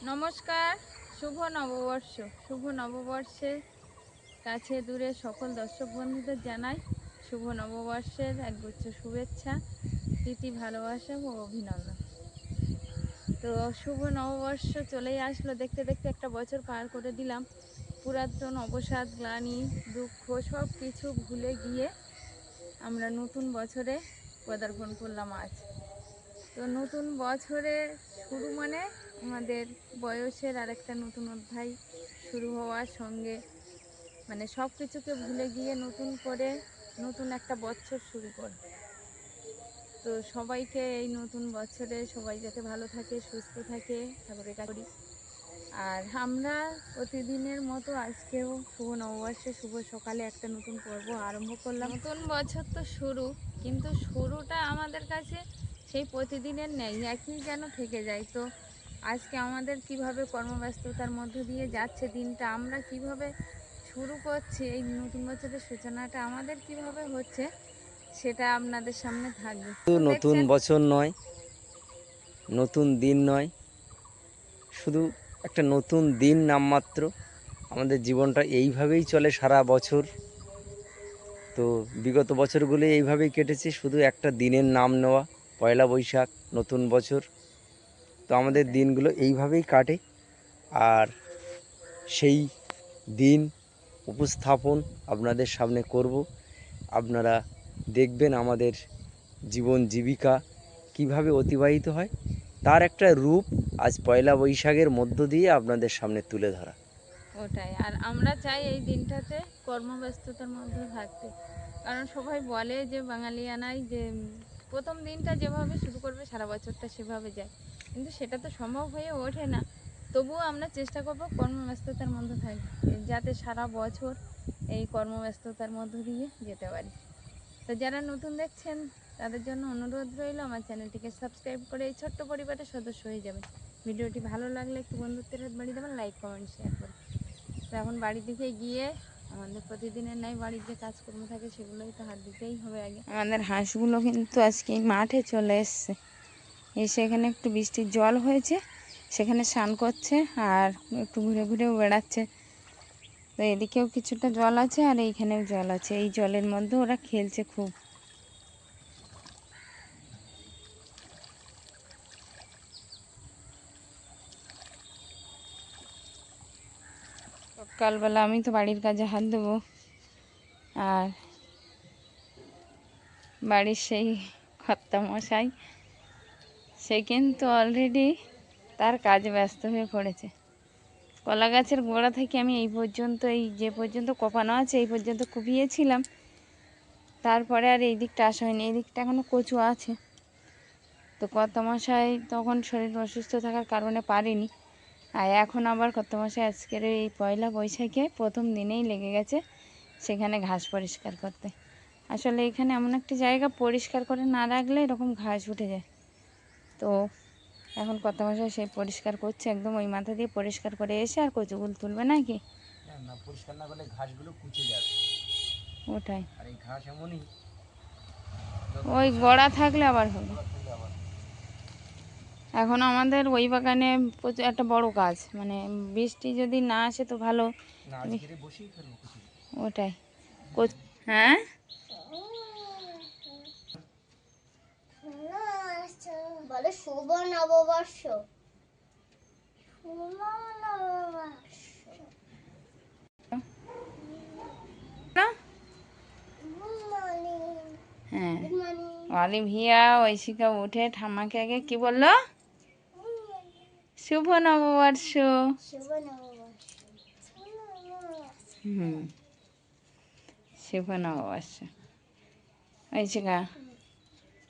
নমস্কার, শুভ নববর্ষ। শুভ নববর্ষের কাছে দূরে সকল দর্শক বন্ধুদের জানাই শুভ নববর্ষের একগুচ্ছ শুভেচ্ছা, প্রীতি, ভালোবাসা ও অভিনন্দন। তো শুভ নববর্ষ চলেই আসলো, দেখতে দেখতে একটা বছর পার করে দিলাম। পুরাতন অবসাদ, গ্লানি, দুঃখ সব কিছু ভুলে গিয়ে আমরা নতুন বছরে পদার্পণ করলাম আজ। তো নতুন বছরে শুরু মানে আমাদের বয়সের আরেকটা নতুন অধ্যায় শুরু হওয়ার সঙ্গে মানে সব কিছুকে ভুলে গিয়ে নতুন করে নতুন একটা বছর শুরু করে। তো সবাইকে এই নতুন বছরে সবাই যাতে ভালো থাকে, সুস্থ থাকে ঠাকুরের কাছে করি। আর আমরা প্রতিদিনের মতো আজকেও শুভ নববর্ষে শুভ সকালে একটা নতুন পর্ব আরম্ভ করলাম। নতুন বছর তো শুরু, কিন্তু শুরুটা আমাদের কাছে সেই প্রতিদিনের নেই, একই যেন থেকে যায়। তো আজকে আমাদের কিভাবে কর্মব্যস্ততার মধ্য দিয়ে যাচ্ছে দিনটা, আমরা কিভাবে শুরু করছি, এই নতুন বছরের সূচনাটা আমাদের কিভাবে হচ্ছে, সেটা আপনাদের সামনে থাকবে। নতুন বছর নয়, নতুন দিন নয়, শুধু একটা নতুন দিন নামমাত্র। আমাদের জীবনটা এইভাবেই চলে সারা বছর। তো বিগত বছরগুলো এইভাবেই কেটেছে, শুধু একটা দিনের নাম নেওয়া, পয়লা বৈশাখ, নতুন বছর। তো আমাদের দিনগুলো এইভাবেই কাটে। আর সেই দিন উপস্থাপন আপনাদের সামনে করব। আপনারা দেখবেন আমাদের জীবন জীবিকা কিভাবে অতিবাহিত হয়, তার একটা রূপ আজ পয়লা বৈশাখের মধ্য দিয়ে আপনাদের সামনে তুলে ধরা। ওটাই, আর আমরা চাই এই দিনটাতে কর্মব্যস্ততার মধ্যে থাকতে। কারণ সবাই বলে যে বাঙালিয়ানায় যে প্রথম দিনটা যেভাবে শুরু করবে সারা বছরটা সেভাবে যায়, কিন্তু সেটা তো সম্ভব হয়ে ওঠে না। তবুও আমরা চেষ্টা করব কর্মব্যস্ততার মধ্যে থাকতে, যাতে সারা বছর এই কর্মব্যস্ততার মধ্য দিয়ে যেতে পারি। তো যারা নতুন দেখছেন তাদের জন্য অনুরোধ রইল, আমার চ্যানেলটিকে সাবস্ক্রাইব করে এই ছোট্ট পরিবারের সদস্য হয়ে যাবেন। ভিডিওটি ভালো লাগলে একটু বন্ধুত্বের হাত বাড়িয়ে দেবেন, লাইক, কমেন্ট, শেয়ার করুন। তো এখন বাড়ির দিকে গিয়ে আমাদের প্রতিদিনের নাই বাড়ির যে কাজকর্ম থাকে সেগুলোই তো হাত দিতেই হবে আগে। আমাদের হাঁসগুলো কিন্তু আজকে মাঠে চলে এসছে, এসে এখানে একটু বৃষ্টির জল হয়েছে, সেখানে স্নান করছে আর একটু ঘুরে ঘুরেও বেড়াচ্ছে। তো এদিকেও কিছুটা জল আছে আর এইখানেও জল আছে, এই জলের মধ্যে ওরা খেলছে খুব। সকালবেলা আমি তো বাড়ির কাজে হাত দেবো, আর বাড়ির সেই কর্তামশাই সে কিন্তু অলরেডি তার কাজে ব্যস্ত হয়ে পড়েছে। কলা গাছের গোড়া থেকে আমি এই পর্যন্ত, এই যে পর্যন্ত কোপানো আছে এই পর্যন্ত কুপিয়েছিলাম, তারপরে আর এই দিকটা আসা হয়নি, এই দিকটা এখনও কচু আছে। তো কর্তামশাই তখন শরীর অসুস্থ থাকার কারণে পারেনি, আর এখন আবার কর্তামশাই আজকের এই পয়লা বৈশাখে প্রথম দিনেই লেগে গেছে সেখানে ঘাস পরিষ্কার করতে। আসলে এখানে এমন একটি জায়গা, পরিষ্কার করে না রাখলে এরকম ঘাস উঠে যায়। তো এখন কর্তামশাই সেই পরিষ্কার করছে, একদম ওই মাথা দিয়ে পরিষ্কার করে এসে আর কচুগুলো তুলবে নাকি। না, পরিষ্কার না করলে ঘাসগুলো কুচে যাবে। ওটাই, আর এই ঘাস এমনই, ওই গোড়া থাকলে আবার হবে। এখন আমাদের ওই বাগানে প্রচুর একটা বড় গাছ, মানে বৃষ্টি যদি না আসে তো ভালো। ওটাই, হ্যাঁ বলে শুভ নববর্ষ। শুভ নববর্ষ। হ্যাঁ, অলিভিয়া ঐশিকা উঠে ঠাম্মাকে আগে কি বললো, শুভ নববর্ষ। শুভ নববর্ষ। শুভ নববর্ষ। ঐশিকা,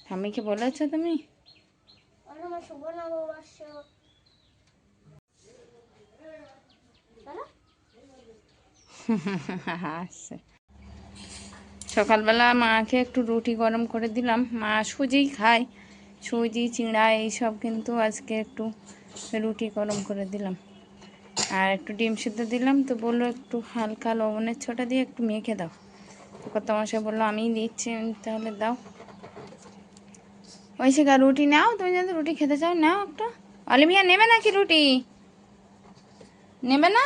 ঠাম্মিকে বলেছো তুমি? শুভ নববর্ষ। হাসছে। সকালবেলা মাকে একটু রুটি গরম করে দিলাম, মা সুজি খায়, সুজি, চিঁড়া এইসব, কিন্তু আজকে একটু রুটি গরম করে দিলাম আর একটু ডিম সিদ্ধ দিলাম। তো বললো একটু হালকা লবণের ছোটা দিয়ে একটু মেখে দাও। তো কর্তামশাই বললো আমিই দিচ্ছি, তাহলে দাও। ঐশিকা রুটি নাও, তুমি যদি রুটি খেতে চাও নাও একটা। অলিভিয়া নেবে নাকি রুটি? নেবে না?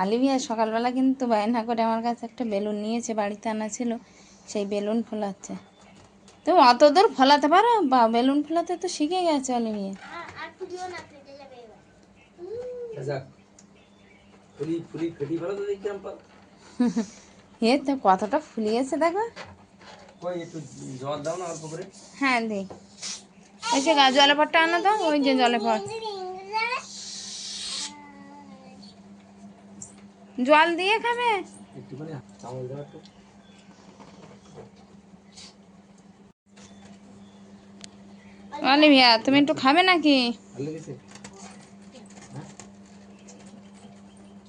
আলিভিয়া সকালবেলা কিন্তু বায়না করে আমার কাছে একটা বেলুন নিয়েছে, বাড়িতে আনা ছিল, সেই বেলুন ফোলাচ্ছে। তুমি অত দূর ফোলাতে পারো? বা বেলুন ফোলাতে তো শিখে গেছে অলিভিয়া। আর ফুটিও না, ফেটে যাবে এবার। যাক, ফুলি ফুলি ফেটি ভালো তো দেখলাম পারো। এ তো কতটা ফুলিয়েছে দেখো। কই একটু জল দাও না অল্প করে। হ্যাঁ দি, ওই যে জলে পটটা আনো তো, ওই যে জলে পট জল দিয়ে খাবে। একটুখানি চামচ দাও একটু। অলিভিয়া তুমি একটু খাবে নাকি? ভালো লেগেছে? হ্যাঁ?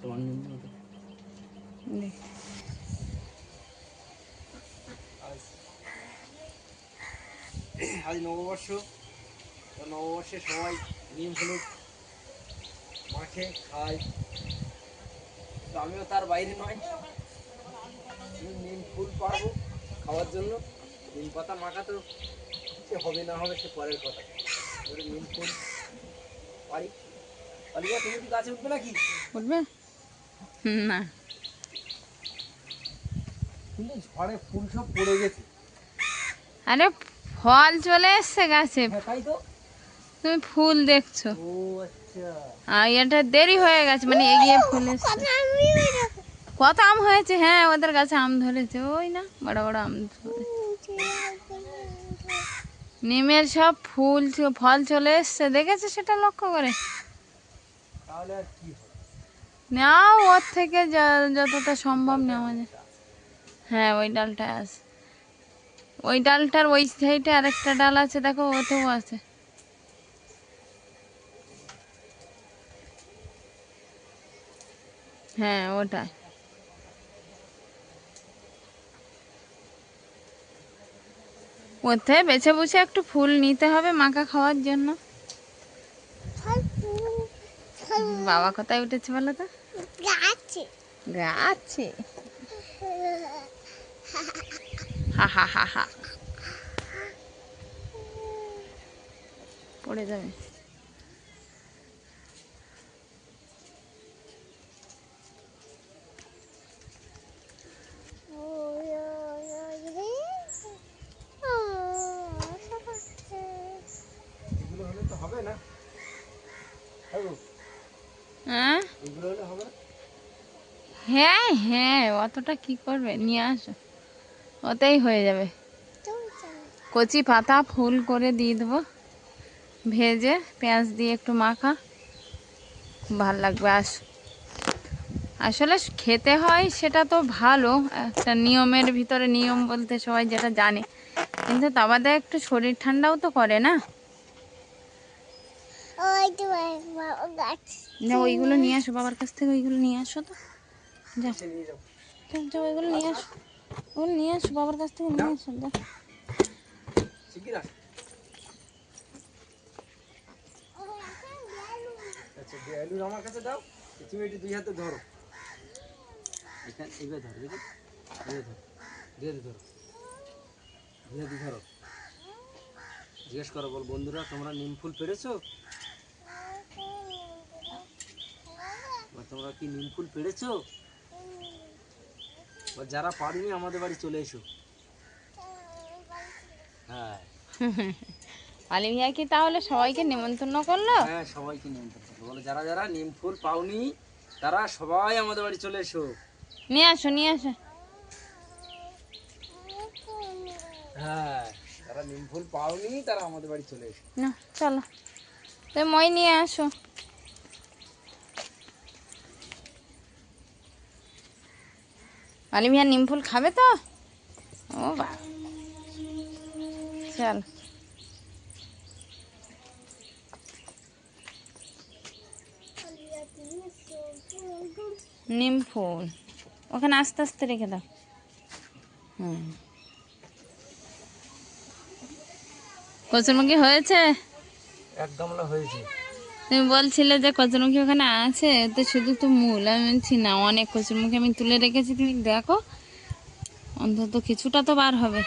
তোমার নিন না ওটা। দি। আজ নববর্ষ, তো নববর্ষে সবাই নিম হলুদ মাখে খায়, তো আমিও তার বাইরে নয়। নিম ফুল পারবো খাওয়ার জন্য। নিম পাতা মাখা তো সে হবে না হবে সে পরের কথা। এবারে নিম ফুল পারি। অলিভা তুমি কি গাছে উঠবে নাকি? উঠবে না? কিন্তু ঝড়ে ফুল সব পড়ে গেছে। আরে ফল চলে এসছে গাছে, হ্যাঁ তাই তো। তুমি ফুল দেখছো। ও আচ্ছা। আর এটা দেরি হয়ে গেছে, মানে এগিয়ে ফুল এসছে। কত আম হয়েছে, হ্যাঁ ওদের গাছে আম ধরেছে, ওই না বড় বড় আম ধরেছে। নিমের সব ফুল ফল চলে এসছে, দেখেছো সেটা লক্ষ্য করে? তাহলে আর কি হবে? নাও ওর থেকে যতটা সম্ভব নেওয়া যায়। হ্যাঁ ওই ডালটা আছে, ওই ডালটার ওই সাইডে আরেকটা ডাল আছে দেখো, ওতেও আছে। হ্যাঁ ওটাই। ওতে বেছে বুছে একটু ফুল নিতে হবে মাখা খাওয়ার জন্য। বাবা কোথায় উঠেছে বলো তো? গাছে। গাছে। হা হা হা হা, পড়ে যাবে। এগুলো হলে তো হবে না। হ্যাঁ এগুলো হলে হবে না। হ্যাঁ হ্যাঁ, অতটা কি করবে, নিয়ে আসো, ওতেই হয়ে যাবে। কচি পাতা ফুল করে দিয়ে দেবো, ভেজে পেঁয়াজ দিয়ে একটু মাখা, খুব ভালো লাগবে। আসলে খেতে হয় সেটা তো ভালো, একটা নিয়মের ভিতরে, নিয়ম বলতে সবাই যেটা জানে, কিন্তু তা বাদে একটু শরীর ঠান্ডাও তো করে না। না ওইগুলো নিয়ে আসো বাবার কাছ থেকে, ওইগুলো নিয়ে আসো তো, যাও সে নিয়ে যাও। যাও যাও, ওইগুলো নিয়ে আসো, ওগুলো নিয়ে আসো বাবার কাছ থেকে নিয়ে আসো, যাও। শিগগির আসো। আচ্ছা বেলুন আমার কাছে দাও। তুমি এটি দুই হাতে ধরো। এখানে এইভাবে ধরো, দেখি এইভাবে ধরো, দুই হাতে ধরো, দুই হাতে ধরো। জিজ্ঞেস করো, বল বন্ধুরা তোমরা নিম ফুল পেড়েছো? বা তোমরা কি নিম ফুল পেড়েছো? বা যারা পারিনি আমাদের বাড়ি চলে এসো। হ্যাঁ অলিভিয়া কি তাহলে সবাইকে নিমন্ত্রণ করলো? হ্যাঁ সবাইকে নিমন্ত্রণ করো। বলো যারা যারা নিম ফুল পাওনি তারা সবাই আমাদের বাড়ি চলে এসো। নিয়ে আসো নিয়ে আসো। হ্যাঁ যারা নিম ফুল পাওনি তারা আমাদের বাড়ি চলে এসো। না চলো, তুমি মই নিয়ে আসো। অলিভিয়া নিম ফুল খাবে তো? ও বা, চল। নিম ফুল ওখানে আস্তে আস্তে রেখে দাও। হুম, কচুরমুখী হয়েছে? এক গামলা হয়েছে। তুমি বলছিলে যে কচুরমুখী ওখানে আছে, তো শুধু তো মূল, আমি বলছি না অনেক কচুরমুখী আমি তুলে রেখেছি, তুমি দেখো অন্তত কিছুটা তো বার হবে।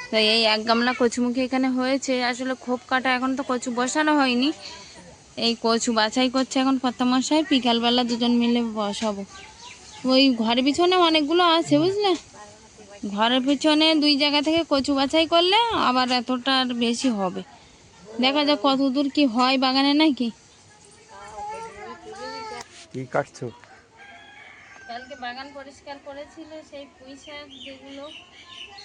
তাই এই এক গামলা কচুরমুখী এখানে হয়েছে। আসলে খোপ কাটা, এখন তো কচু বসানো হয়নি, এই কচু বাছাই করছে এখন কর্তামশাই, বিকালবেলা দুজন মিলে বসাবো। ওই ঘরের পিছনে অনেকগুলো আছে বুঝলে, ঘরের পিছনে 2 জায়গা থেকে কচু বাছাই করলে আবার এতটা আর বেশি হবে। দেখা যাক কত দূর কি হয় বাগানে নাকি। কি কাটছো? কালকে বাগান পরিষ্কার করেছিল, সেই পুঁই শাক যেগুলো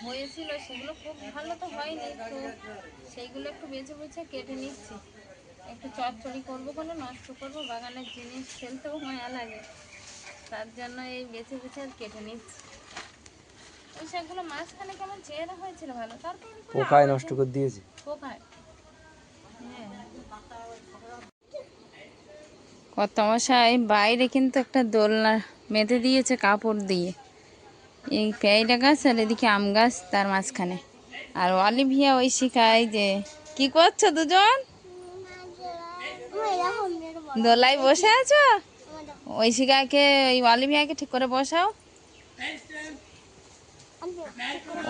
হয়েছিল সেগুলো খুব ভালো তো হয়নি, তো সেইগুলো একটু বেছে বেছে কেটে নিচ্ছি। একটু চচ্চড়ি করবো, কোনো নষ্ট করবো, বাগানের জিনিস ফেলতেও মায়া লাগে, তার জন্য এই বেছে বেছে আর কেটে নিচ্ছি। ওই শাকগুলো মাঝখানে কেমন চেহারা হয়েছিল ভালো, তারপর পোকায় নষ্ট করে দিয়েছে। পোকায়। কর্তামশাই বাইরে কিন্তু একটা দোলনা মেতে দিয়েছে কাপড় দিয়ে, এই পেয়ারা গাছ আর এদিকে আম গাছ তার মাঝখানে। আর অলিভিয়া ওই শিখায় যে কি করছো দুজন, দোলায় বসে আছো। ওই শিখাকে ওই অলিভিয়াকে ঠিক করে বসাও,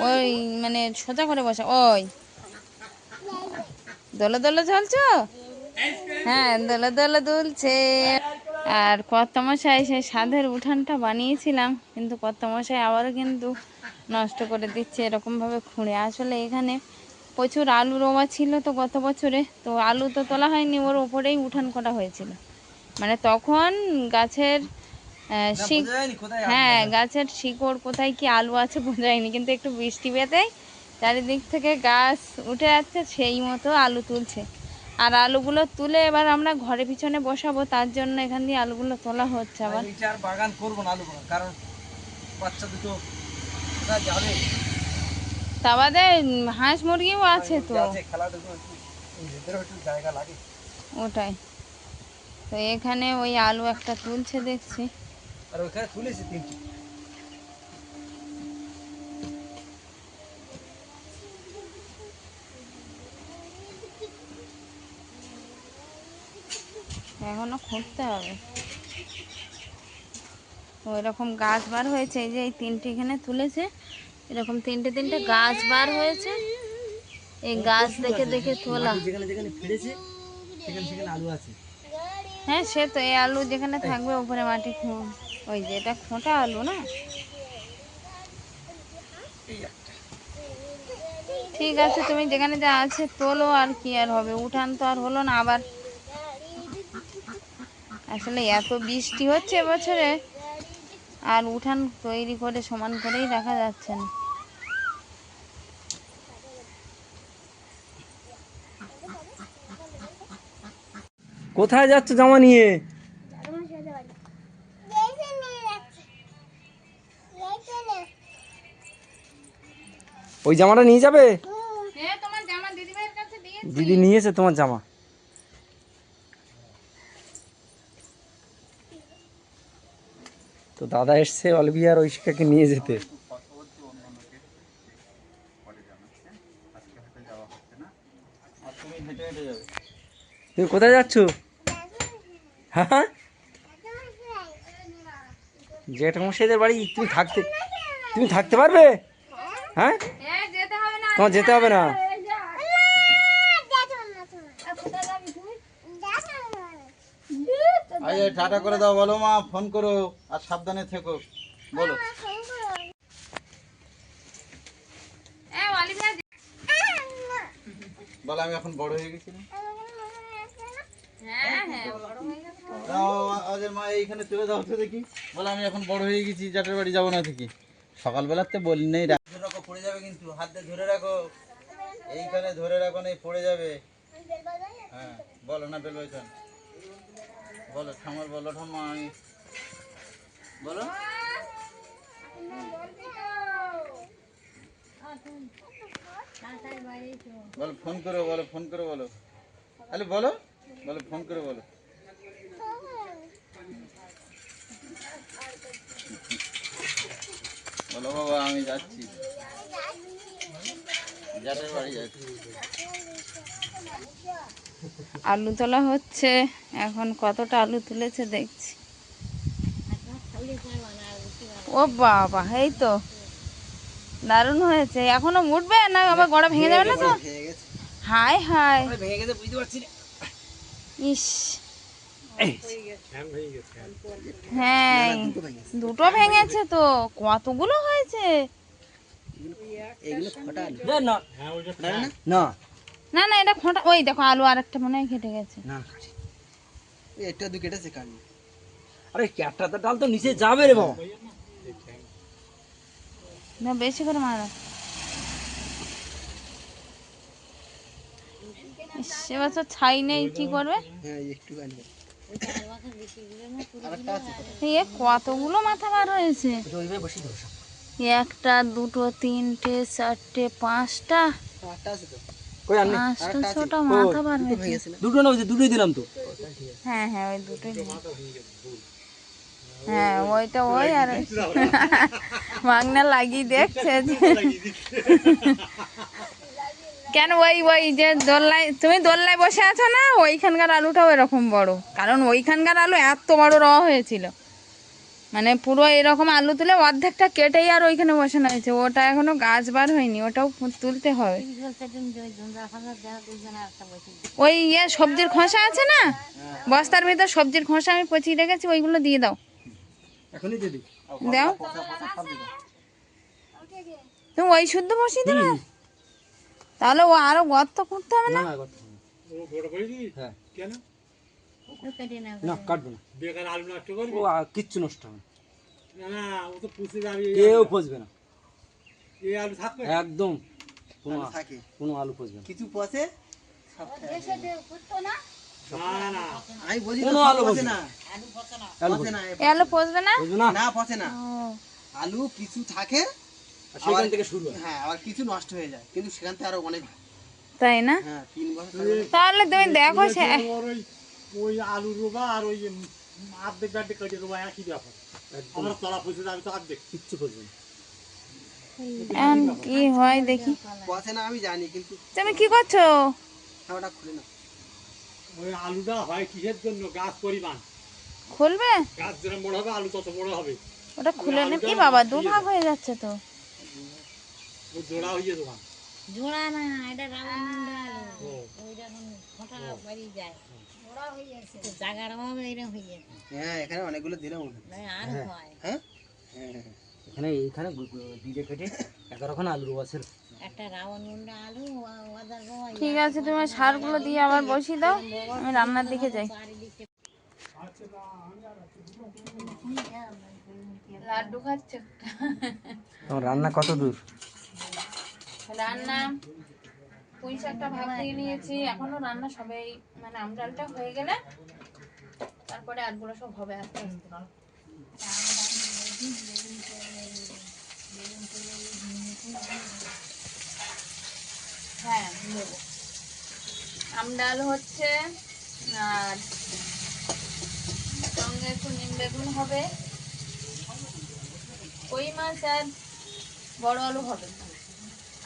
ওই মানে সোজা করে বসা। ওই দোলে দোলে চলছো, হ্যাঁ দোলে দোলে দুলছে। আর কর্তামশাই সেই সাধের উঠানটা বানিয়েছিলাম, কিন্তু কর্তামশাই আবারও কিন্তু নষ্ট করে দিচ্ছে এরকমভাবে খুঁড়ে। আসলে এখানে প্রচুর আলু রোয়া ছিল তো গত বছরে, তো আলু তো তোলা হয়নি, ওর ওপরেই উঠান করা হয়েছিল। মানে তখন গাছের হ্যাঁ গাছের শিকড় কোথায় কি আলু আছে বোঝা যায়নি, কিন্তু একটু বৃষ্টি পেতেই চারিদিক থেকে গাছ উঠে যাচ্ছে, সেই মতো আলু তুলছে। আর আলুগুলো তুলে এবার আমরা ঘরে পিছনে বসাবো, তার জন্য এখান দিয়ে আলুগুলো তোলা হচ্ছে। আবার আর বাগান করবো না আলু বাগান, কারণ বাচ্চা দুটো কোথায় যাবে। তা বাদে হাঁস মুরগিও আছে তো, খেলাটা একটু জায়গা লাগে। ওটাই তো। এখানে ওই আলু একটা তুলছে দেখছি। আর ওখানে তুলেছি 3টি। এখনো খুঁড়তে হবে। ওই রকম গাছ বার হয়েছে, এই যে এই 3টে এখানে তুলেছে, এরকম 3টে গাছ বার হয়েছে। এই গাছ দেখে দেখে তোলা। যেখানে যেখানে ফেলেছে সেখানে সেখানে আলু আছে। হ্যাঁ সে তো, এই আলু যেখানে থাকবে উপরে মাটি ওই যে এটা খোঁটা আলু না। ঠিক আছে, তুমি যেখানে যা আছে তোলো, আর কি আর হবে, উঠান তো আর হলো না আবার। আসলে এত বৃষ্টি হচ্ছে এবছরে, আর উঠান তৈরি করে সমান করেই রাখা যাচ্ছে না। কোথায় যাচ্ছ জামা নিয়ে? ওই জামাটা নিয়ে যাবে? হ্যাঁ তোমার জামা দিদিভাইয়ের কাছে দিয়েছি। দিদি নিয়েছে তোমার জামা। তো দাদা এসছে অলিভিয়ার ঐশিকাকে নিয়ে যেতে। তুমি কোথায় যাচ্ছ? হ্যাঁ জেঠামশাইদের বাড়ি তুমি থাকতে পারবে? হ্যাঁ তোমার যেতে হবে না। আরে টাটা করে দাও, বলো মা ফোন করো, আর সাবধানে থেকো বলো। বলো আমি এখন বড় হয়ে গেছি না? আজের মা এইখানে তুলে দাও তো দেখি। বলো আমি এখন বড় হয়ে গেছি, জ্যাঠার বাড়ি যাবো না থেকে। সকালবেলাতে বলি নেই, রাখো পড়ে যাবে কিন্তু, হাত দিয়ে ধরে রাখো, এইখানে ধরে রাখো, নেই পড়ে যাবে। হ্যাঁ বলো না বেল বইছেন, বলো ঠামার, বলো ঠাম্মা আমি বলো। বলো ফোন করো, বলো ফোন করে বলো, তাহলে বলো, বলো ফোন করে বলো। বলো বাবা আমি যাচ্ছি, জ্যাঠার বাড়ি যাচ্ছি। আলু তোলা হচ্ছে এখন, কতটা আলু তুলেছে দেখছি। ও বাবা, এই তো দারুণ হয়েছে। এখনো উঠবে না আবার, গোড়া ভেঙে যাবে না তো? হাই হাই, ভেঙে গেছে বুঝতে পারছি না। ইস, হ্যাঁ দুটো ভেঙেছে তো, কতগুলো হয়েছে। এগুলো ফটা আলু। না ফটা না? না না না, এটা খোঁটা। ওই দেখো আলু আর একটা মনে হয় কেটে গেছে। না এটা দু কেটেছে কাটনি। আরে ক্যাটটা ডাল তো নিচে যাবে রে বাবা। না বেশি করে মারো। সে বছর ছাই নেই, কি করবে? হ্যাঁ একটু কাটবে। আরেকটা আছে। এ কতগুলো মাথা বার হয়েছে। ওইভাবে বসে দাও সব। একটা, দুটো, তিনটে, চারটে, পাঁচটা, আরেকটা আছে তো। কই আর নেই? পাঁচটা ছটা মাথা বার দুটো হয়েছে। ভেঙে গেছে না? দুটো না, ওই যে দুটোই দিলাম তো। হ্যাঁ হ্যাঁ, ওই দুটোই দিলাম। হ্যাঁ ওইটা ওই আর মাগনা লাগিয়ে দেখছে যে কেন ওই ওই যে দোলনায়, তুমি দোলনায় বসে আছো না, ওইখানকার আলুটাও এরকম বড়। কারণ ওইখানকার আলু এত বড় র হয়েছিল, মানে পুরো এরকম আলু তুলে অর্ধেকটা কেটেই আর ওইখানে বসানো হয়েছে। ওটা এখনো গাছ বার হয়নি, ওটাও তুলতে হবে। ওই সবজির খোসা আছে না, বস্তার ভিতর সবজির খোসা আমি পচিয়ে রেখেছি, ওইগুলো দিয়ে দাও। এখনই দিয়ে দিই। দাও, তুমি ওই শুদ্ধ বসিয়ে দেবে, তাহলে ও আরো গর্ত করতে হবে না। না কথা হ্যাঁ না কাটবো না, বেকার আলু নষ্ট করবি ও কিচ্ছু নষ্ট হবে না, না, ও তো পুষে যাবে। কেউ পচবে না, এই আলু থাকবে একদম কোনো আলু থাকে। কোনো আলু পচবে না। কিছু পচে সব না না আমি বলি কোনো তো আলু পচে পচে না। আলু পচে না এ আলু পচবে না। পচবে না, না পচে না। ও, আলু কিছু থাকে, আর সেখান থেকে শুরু হয়। হ্যাঁ আবার কিছু নষ্ট হয়ে যায়, কিন্তু সেখান থেকে আরো অনেক হয়। তাই না? হ্যাঁ 3 বছর 4 বছর। তাহলে তুমি দেখো সে ওর ওই ওই আলু রোবা আর ওই আর্ধেক গাড্ডে কেটে রোবা একই ব্যাপার। আমার তলা পুষে যাবে তো অর্ধেক। কিচ্ছু পচবে না। এখন কি হয় দেখি। পচে না আমি জানি, কিন্তু তুমি কি করছো? ওটা খুলে না। ওই আলুটা হয় কিসের জন্য? গাছ পরিমাণ। খুলবে গাছ যেরকম বড় হবে আলু তত বড় হবে। ওটা, খুলে নে। কি বাবা, দু ভাগ হয়ে যাচ্ছে তো। ও জোড়া হয়ে দোকান। জোড়া না, এটা রাউন্ড আলু। ওই যখন ফোঁটা বাড়ি যায়, ওরা হয়ে যাচ্ছে জাগার অভাবে এরকম হয়ে যায়। হ্যাঁ এখানে অনেকগুলো দিলাম মনে হয়। নয় আর হয় হ্যাঁ হ্যাঁ এখানে এইখানে দিয়ে কেটে 11খানা আলু রোয়া ছিল। একটা রাউন্ড আলু ওদের বাবা ঠিক আছে, তুমি সারগুলো দিয়ে আবার বসিয়ে দাও, আমি রান্নার দিকে যাই। চারিদিকে লাড্ডু খাচ্ছে। তোমার রান্না কত দূর? রান্না পুঁই শাকটা ভাগ দিয়ে নিয়েছি, এখনো রান্না সবাই, মানে আমডালটা হয়ে গেলে তারপরে আরগুলো সব হবে আস্তে আস্তে। হ্যাঁ দেবো। আমডাল হচ্ছে, আর সঙ্গে একটু নিম বেগুন হবে, কই মাছ আর বড় আলু হবে,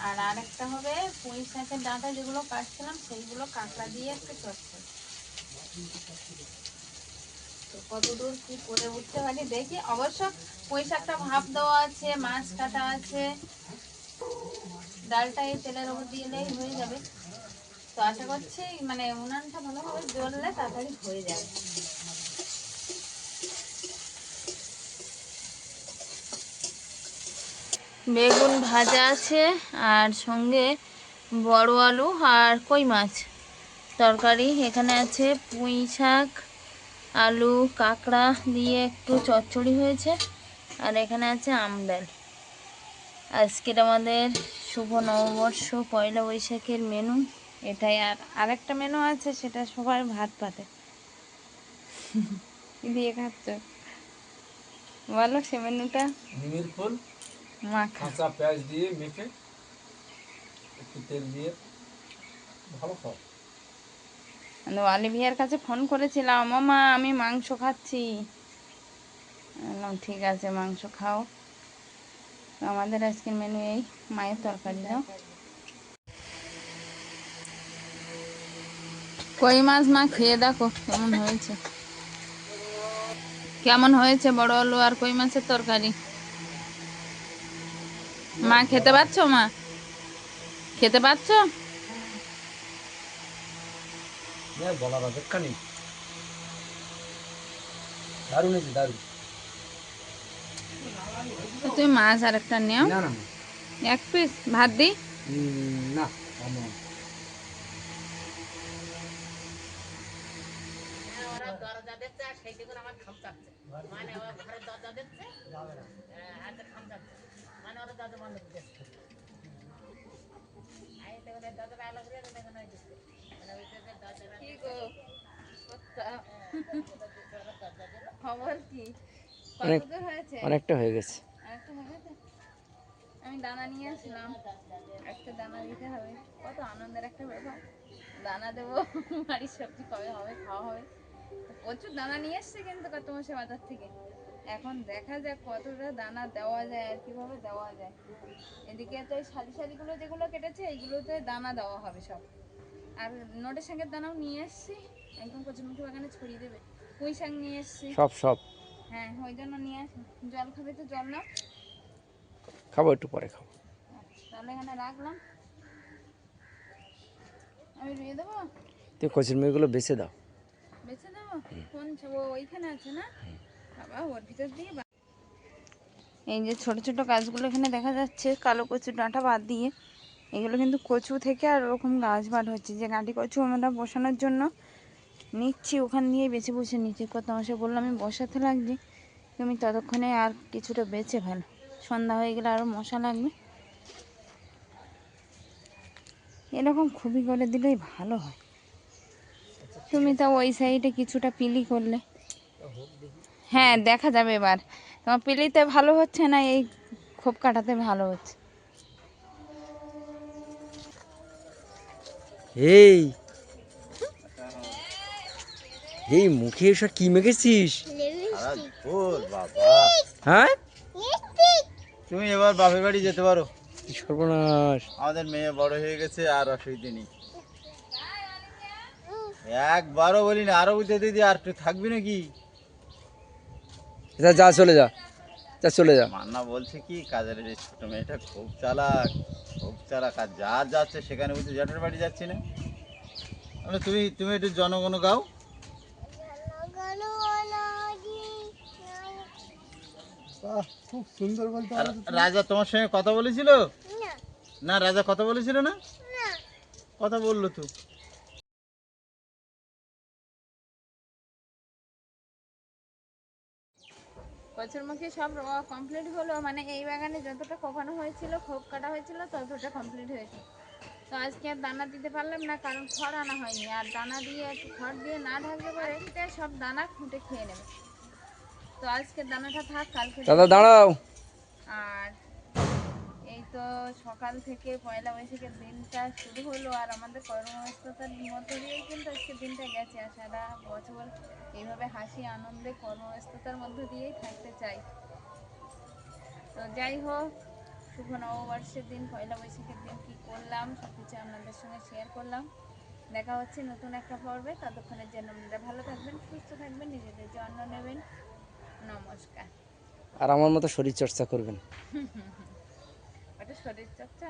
আর আরেকটা হবে পুঁই শাকের ডাঁটা যেগুলো কাটছিলাম সেইগুলো কাঁকড়া দিয়ে একটু চচ্চড়ি। তো কতদূর কি করে উঠতে পারি দেখি। অবশ্য পুঁই শাকটা ভাপ দেওয়া আছে, মাছ কাটা আছে, ডালটা এই তেলের ওপর দিলেই হয়ে যাবে। তো আশা করছি মানে উনানটা ভালোভাবে জ্বললে তাড়াতাড়ি হয়ে যাবে। বেগুন ভাজা আছে, আর সঙ্গে বড় আলু আর কই মাছ তরকারি। এখানে আছে পুঁই শাক, আলু, কাঁকড়া দিয়ে একটু চচ্চড়ি হয়েছে, আর এখানে আছে আমডাল। আজকের আমাদের শুভ নববর্ষ, পয়লা বৈশাখের মেনু এটাই। আর আরেকটা মেনু আছে, সেটা সবাই ভাত পাতে দিয়ে খাচ্ছ, বলো সে মেনুটা। নিমের ফুল মাখা। কাঁচা পেঁয়াজ দিয়ে মেখে একটু তেল দিয়ে ভালো খাও। অলিভিয়ার কাছে ফোন করেছিলাম, মামা আমি মাংস খাচ্ছি। বললাম ঠিক আছে মাংস খাও। তো আমাদের আজকের মেনু এই, মায়ের তরকারি দাও। কই মাছ মা খেয়ে দেখো কেমন হয়েছে, কেমন হয়েছে বড় আলু আর কই মাছের তরকারি। মা খেতে পারছো? মা খেতে পারছো? বলার অপেক্ষা নেই। দারুণ হয়েছে, দারুণ। তো তুমি মাছ আর একটা নেও, না না এক পিস ভাত দিই। না, ভালো না। ওরা দরজা দিচ্ছে আর সেইটুকু আমার খামচাচ্ছে, মানে ওরা ঘরের দরজা দিচ্ছে হাতে খামচাচ্ছে, মানে ওরা দরজা বন্ধ করে দিচ্ছে। আমি দেখুন দরজাটা আলো করে দেখুন ওই দিচ্ছে, মানে ওই যে দরজাটা কি গো খবর কি, অনেক কতদূর হয়েছে? অনেকটা হয়ে গেছে। আরেকটা হয়ে গেছে। আমি দানা নিয়ে আসলাম, একটা দানা দিতে হবে, কত আনন্দের একটা ব্যাপার। দানা দেবো, বাড়ির সবজি কবে হবে, খাওয়া হবে। প্রচুর দানা নিয়ে এসছে কিন্তু তোমার বাজার থেকে। এখন দেখা যাক কতটা দানা দেওয়া যায় আর কিভাবে দেওয়া যায়। এদিকে তো সারি সারিগুলো যেগুলো কেটেছে এইগুলোতে দানা দেওয়া হবে সব। আর নোটের শাকের দানাও নিয়ে এসছি, একদম কচুরমুখী বাগানে ছড়িয়ে দেবে। পুঁই শাক নিয়ে এসছি, সব সব হ্যাঁ ওই জন্য নিয়ে আসি। জল খাবে তো জল নাও। খাবো, একটু পরে খাবো। তাহলে এখানে রাখলাম, আমি রুয়ে দেবো। তুই কচুর মেয়েগুলো বেছে দাও। বেছে দেবো, কোন ওইখানে আছে না বাবা, ওর ভিতর দিয়ে এই যে ছোট ছোট গাছগুলো এখানে দেখা যাচ্ছে, কালো কচু ডাঁটা বাদ দিয়ে এগুলো কিন্তু কচু থেকে আর ওরকম গাছ বার হচ্ছে। যে গাঁটি কচু আমরা বসানোর জন্য নিচ্ছি, ওখান দিয়ে বেছে বসে নিচ্ছি। কত মাসে বললাম আমি বসাতে লাগছি, তুমি ততক্ষণে আর কিছুটা বেছে ফেলো, সন্ধ্যা হয়ে গেলে আরও মশা লাগবে। এরকম খুবই করে দিলেই ভালো হয়। তুমি তো ওই সাইডে কিছুটা পিলি করলে, হ্যাঁ দেখা যাবে এবার তোমার পিলিতে ভালো হচ্ছে না এই খোপ কাটাতে ভালো হচ্ছে। এই এই মুখে এসব কি মেখেছিস? লিপস্টিক। ওর বাবা, হ্যাঁ, লিপস্টিক। তুমি এবার বাপের বাড়ি যেতে পারো। কি সর্বনাশ! আমাদের মেয়ে বড় হয়ে গেছে, আর অসুবিধে নেই। একবারও বলি না আরো বুঝতে দিদি, আর একটু থাকবি নাকি? যা যা, চলে যা, যা চলে যা। মান্না বলছে কি, কাজের এই ছোট মেয়েটা খুব চালাক, খুব চালাক, আর যা যাচ্ছে সেখানে বুঝতে জ্যাঠার বাড়ি যাচ্ছি না। তাহলে তুমি তুমি একটু জনগণ গাও। খুব সুন্দর বলতে আর রাজা তোমার সঙ্গে কথা বলেছিল? না না, রাজা কথা বলেছিল না? না। কথা বললো তো। কচুরমুখী সব কমপ্লিট হলো, মানে এই বাগানে যতটা কোপানো হয়েছিল, খোপ কাটা হয়েছিল ততটা কমপ্লিট হয়েছে। তো আজকে আর দানা দিতে পারলাম না, কারণ খড় আনা হয়নি। আর দানা দিয়ে একটু খড় দিয়ে না ঢাকতে পারে সব দানা খুঁটে খেয়ে নেবে। তো আজকে দানাটা থাক, কালকে দাদা দাঁড়াও। আর এই তো সকাল থেকে পয়লা বৈশাখের দিনটা শুরু হলো, আর আমাদের কর্মব্যস্ততার মধ্য দিয়েই কিন্তু আজকে দিনটা গেছে। আর সারা বছর এইভাবে হাসি আনন্দে কর্মব্যস্ততার মধ্য দিয়েই থাকতে চাই। তো যাই হোক, শুভ নববর্ষের দিন, পয়লা বৈশাখের দিন কী করলাম সব কিছু আপনাদের সঙ্গে শেয়ার করলাম। দেখা হচ্ছে নতুন একটা পর্বে। ততক্ষণের জন্য আপনারা ভালো থাকবেন, সুস্থ থাকবেন, নিজেদের যত্ন নেবেন। নমস্কার। আর আমার মতো শরীর চর্চা করবেন। ওটা শরীর চর্চা।